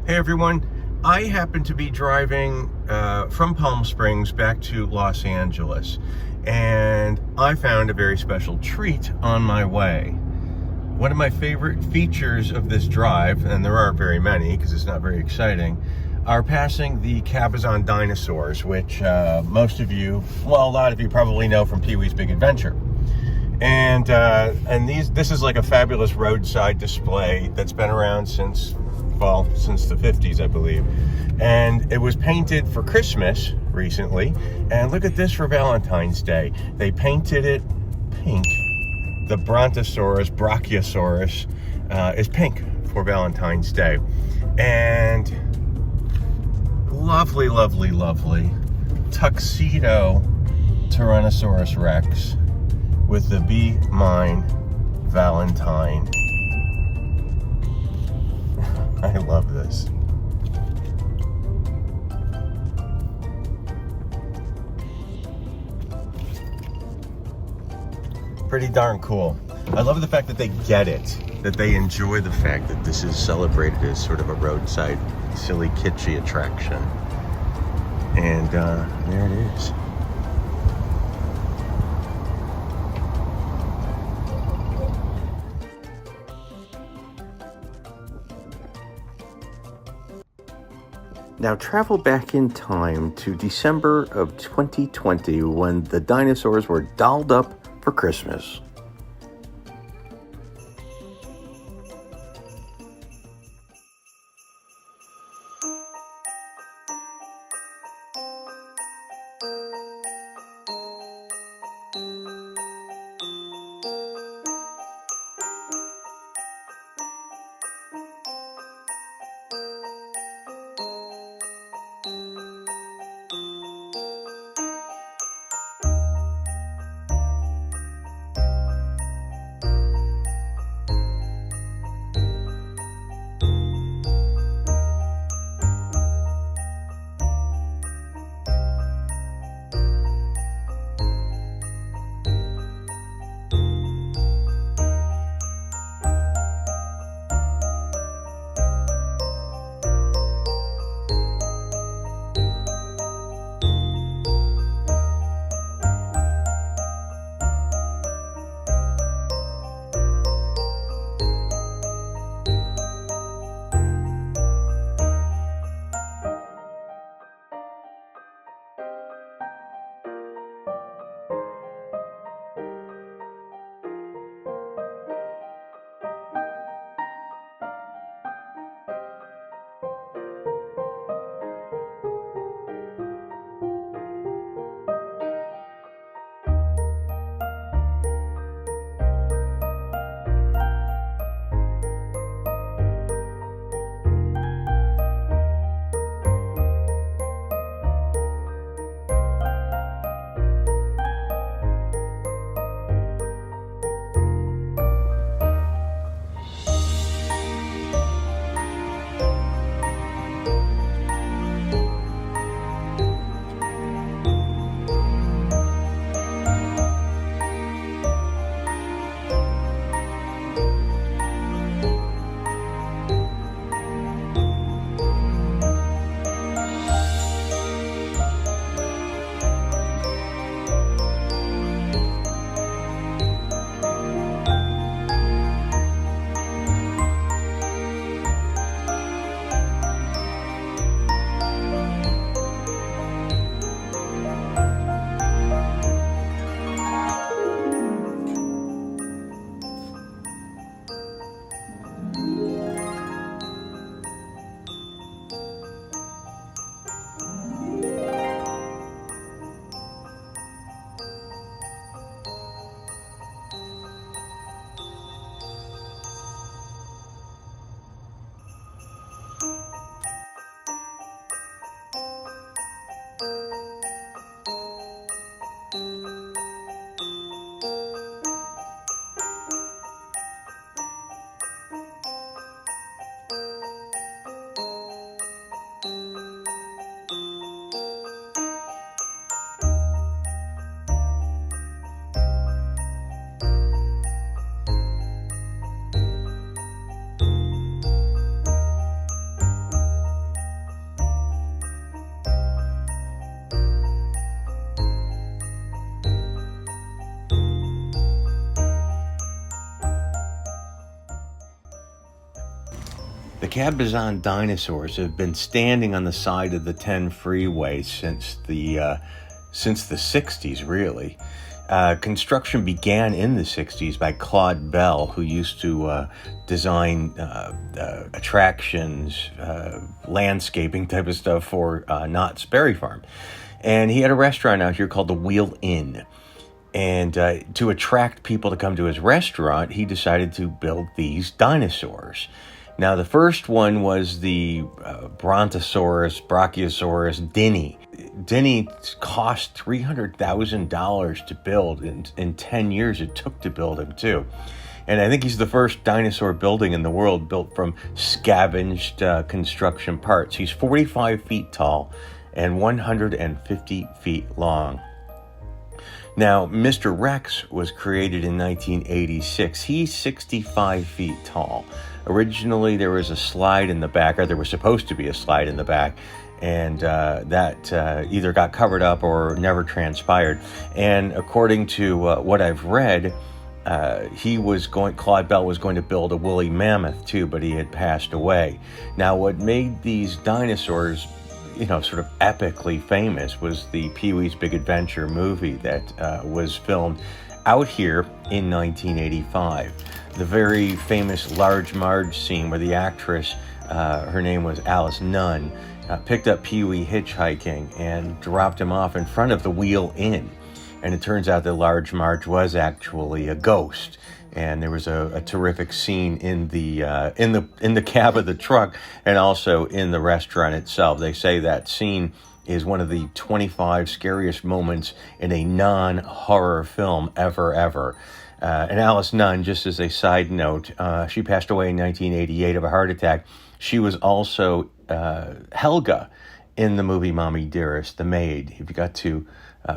Hey everyone, I happen to be driving from Palm Springs back to Los Angeles, and I found a very special treat on my way. One of my favorite features of this drive, and there aren't very many because it's not very exciting, are passing the Cabazon Dinosaurs, which most of you, well, a lot of you probably know from Pee-wee's Big Adventure. And this is like a fabulous roadside display that's been around since the 50s, I believe. And it was painted for Christmas recently. And look at this for Valentine's Day. They painted it pink. The Brontosaurus, Brachiosaurus, is pink for Valentine's Day. And lovely, lovely, lovely tuxedo Tyrannosaurus Rex with the Be Mine Valentine. I love this. Pretty darn cool. I love the fact that they get it, that they enjoy the fact that this is celebrated as sort of a roadside, silly, kitschy attraction. And there it is. Now travel back in time to December of 2020 when the dinosaurs were dolled up for Christmas. The Cabazon Dinosaurs have been standing on the side of the 10 freeway since the 60s, really. Construction began in the 60s by Claude Bell, who used to design attractions, landscaping type of stuff for Knott's Berry Farm. And he had a restaurant out here called the Wheel Inn. And to attract people to come to his restaurant, he decided to build these dinosaurs. Now, the first one was the Brontosaurus, Brachiosaurus, Denny. Denny cost $300,000 to build. In 10 years it took to build him, too. And I think he's the first dinosaur building in the world built from scavenged construction parts. He's 45 feet tall and 150 feet long. Now, Mr. Rex was created in 1986. He's 65 feet tall. Originally, there was a slide in the back, or there was supposed to be a slide in the back, and that either got covered up or never transpired. And according to what I've read, Claude Bell was going to build a woolly mammoth too, but he had passed away. Now, what made these dinosaurs, sort of epically famous was the Pee-wee's Big Adventure movie that was filmed out here in 1985. The very famous Large Marge scene where the actress, her name was Alice Nunn, picked up Pee-wee hitchhiking and dropped him off in front of the Wheel Inn. And it turns out that Large Marge was actually a ghost. And there was a terrific scene in the cab of the truck and also in the restaurant itself. They say that scene is one of the 25 scariest moments in a non-horror film ever. And Alice Nunn, just as a side note, she passed away in 1988 of a heart attack. She was also Helga in the movie Mommy Dearest, the maid. You've got to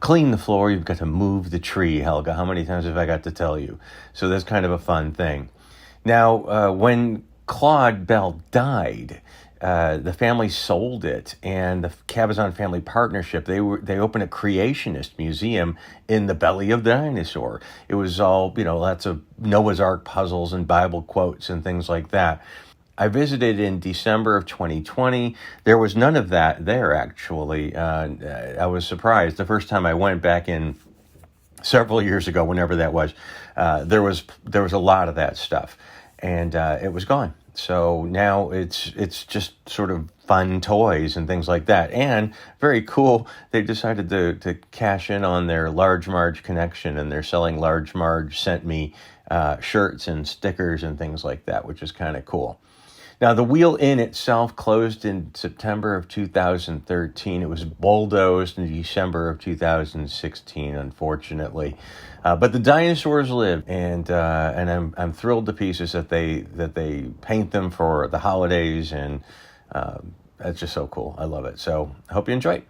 clean the floor, you've got to move the tree, Helga. How many times have I got to tell you? So that's kind of a fun thing. Now, when Claude Bell died, the family sold it, and the Cabazon Family Partnership, they opened a creationist museum in the belly of the dinosaur. It was all, lots of Noah's Ark puzzles and Bible quotes and things like that. I visited in December of 2020. There was none of that there, actually. I was surprised. The first time I went back in several years ago, whenever that was, there was a lot of that stuff, and it was gone. So now it's just sort of fun toys and things like that. And very cool, they decided to cash in on their Large Marge connection, and they're selling Large Marge sent me shirts and stickers and things like that, which is kind of cool. Now, the Wheel Inn itself closed in September of 2013. It was bulldozed in December of 2016, unfortunately. But the dinosaurs live, and I'm thrilled to pieces that they paint them for the holidays, and that's just so cool. I love it. So I hope you enjoy it.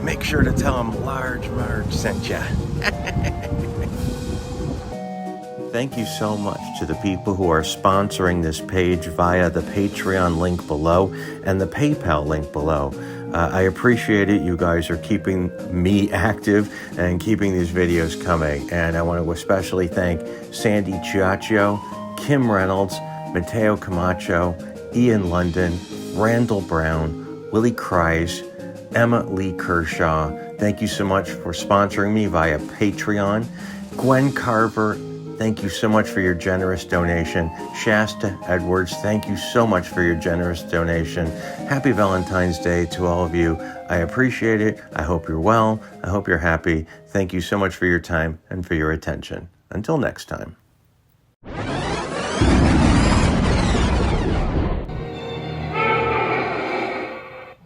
Make sure to tell them Large Marge sent ya. Thank you so much to the people who are sponsoring this page via the Patreon link below and the PayPal link below. I appreciate it. You guys are keeping me active and keeping these videos coming. And I want to especially thank Sandy Chiaccio, Kim Reynolds, Mateo Camacho, Ian London, Randall Brown, Willie Kreis, Emma Lee Kershaw. Thank you so much for sponsoring me via Patreon. Gwen Carver, thank you so much for your generous donation. Shasta Edwards, thank you so much for your generous donation. Happy Valentine's Day to all of you. I appreciate it. I hope you're well. I hope you're happy. Thank you so much for your time and for your attention. Until next time.